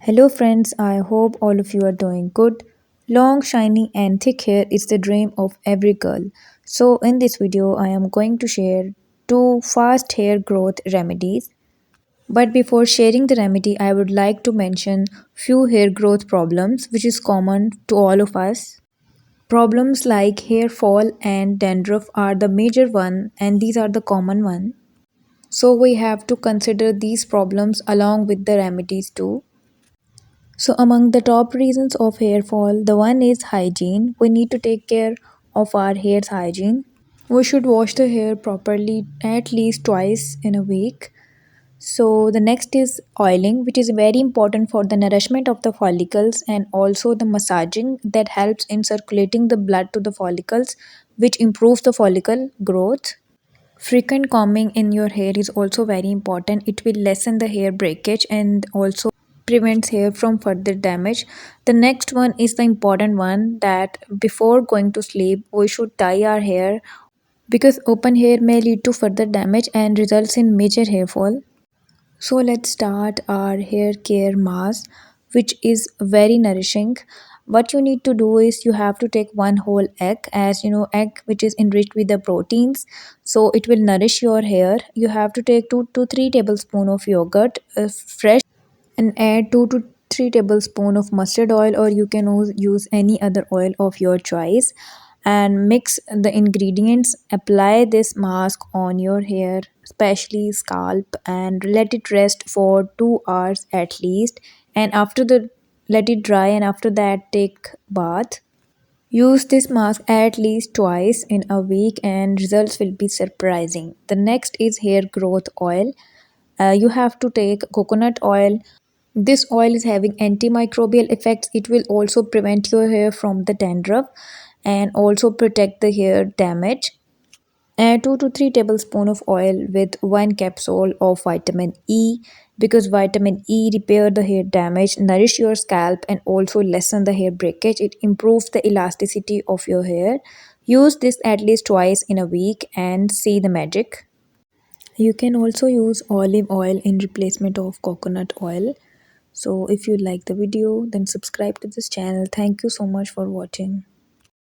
Hello, friends. I hope all of you are doing good. Long, shiny, and thick hair is the dream of every girl. So, in this video, I am going to share two fast hair growth remedies. But before sharing the remedy, I would like to mention few hair growth problems which is common to all of us. Problems like hair fall and dandruff are the major one, and these are the common one. So, we have to consider these problems along with the remedies too. So, among the top reasons of hair fall, the one is hygiene. We need to take care of our hair's hygiene. We should wash the hair properly at least twice in a week. So, the next is oiling, which is very important for the nourishment of the follicles and also the massaging that helps in circulating the blood to the follicles, which improves the follicle growth. Frequent combing in your hair is also very important. It will lessen the hair breakage and also prevents hair from further damage. The next one is the important one that before going to sleep, we should tie our hair because open hair may lead to further damage and results in major hair fall. So let's start our hair care mask, which is very nourishing. What you need to do is you have to take one whole egg, as you know, egg which is enriched with the proteins, so it will nourish your hair. You have to take 2 to 3 tablespoons of yogurt, fresh, and add 2 to 3 tablespoons of mustard oil, or you can use any other oil of your choice, and mix the ingredients. Apply this mask on your hair, especially scalp, and let it rest for 2 hours at least, and after the let it dry, and after that take bath. Use this mask at least twice in a week and results will be surprising. The next is hair growth oil. You have to take coconut oil. This oil is having antimicrobial effects. It will also prevent your hair from the dandruff and also protect the hair damage. Add 2 to 3 tablespoons of oil with 1 capsule of vitamin E, because vitamin E repair the hair damage, nourish your scalp, and also lessen the hair breakage. It improves the elasticity of your hair. Use this at least twice in a week and see the magic. You can also use olive oil in replacement of coconut oil. So if you like the video, then subscribe to this channel. Thank you so much for watching.